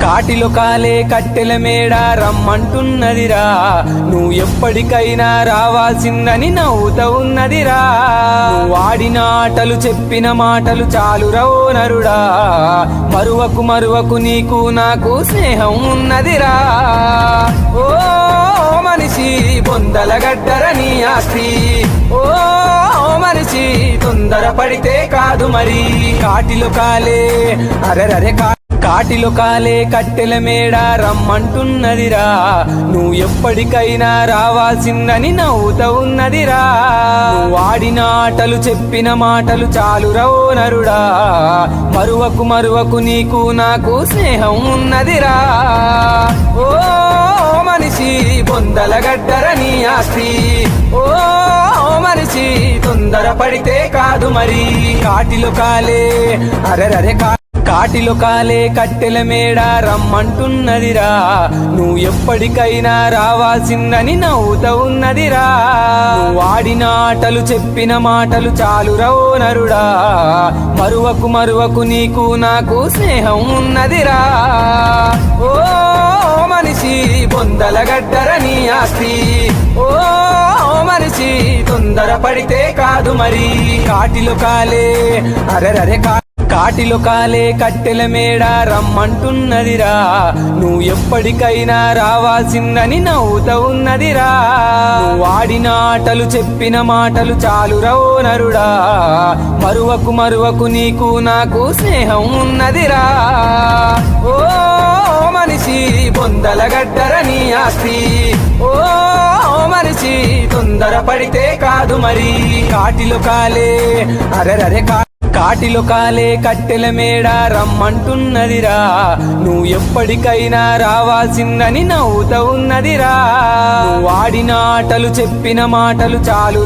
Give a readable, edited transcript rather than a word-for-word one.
కాటిలో కాలే కట్టెల మేడ రమ్మంటున్నదిరా, నువ్వు ఎప్పటికైనా రావాల్సిందని నవ్వుతా ఉన్నదిరా. నువ్వు ఆడిన ఆటలు చెప్పిన మాటలు చాలురా ఓ నరుడా, మరువకు మరువకు నీకు నాకు స్నేహం ఉన్నదిరా. ఓ మనిషి బొందల గడ్డర నీ ఆస్తి, ఓ మనిషి తొందర పడితే కాదు మరి. కాటిలో కాలే అరెరరే కాటిలో కాలే కట్టెల మేడ రమ్మంటున్నదిరా, నువ్వు ఎప్పటికైనా రావాల్సిందని నవ్వుతా ఉన్నదిరా. నువ్వు ఆడిన ఆటలు చెప్పిన మాటలు చాలురా ఓ నరుడా, మరువకు మరువకు నీకు నాకు స్నేహం ఉన్నదిరా. ఓ మనిషి బొందల గడ్డర నీ ఆస్తి, ఓ మనిషి తొందర పడితే కాదు మరి. కాటిలో కాలే అరెరరే కాటిలో కాలే కట్టెల మేడ రమ్మంటున్నదిరా, నువ్వు ఎప్పటికైనా రావాల్సిందని నవ్వుతా ఉన్నదిరా. నువ్వు ఆడిన ఆటలు చెప్పిన మాటలు చాలురా ఓ నరుడా, మరువకు మరువకు నీకు నాకు స్నేహం ఉన్నదిరా. ఓ మనిషి బొందల గడ్డర నీ ఆస్తి, ఓ మనిషి తొందర పడితే కాదు మరి. కాటిలో కాలే అరెరరే కాటిలో కాలే కట్టెల మేడ రమ్మంటున్నదిరా, నువ్వు ఎప్పటికైనా రావాల్సిందని నవ్వుతా ఉన్నదిరా. నువ్వు ఆడిన ఆటలు చెప్పిన మాటలు చాలురా ఓ నరుడా, మరువకు మరువకు నీకు నాకు స్నేహం ఉన్నదిరా. ఓ మనిషి బొందల గడ్డర నీ ఆస్తి, ఓ మనిషి తొందర పడితే కాదు మరి. కాటిలో కాలే అరెరరే కాటిలో కాలే కట్టెల మేడ రమ్మంటున్నదిరా, నువ్వు ఎప్పటికైనా రావాల్సిందని నవ్వుతా ఉన్నదిరా. నువ్వు ఆడిన ఆటలు చెప్పిన మాటలు చాలురా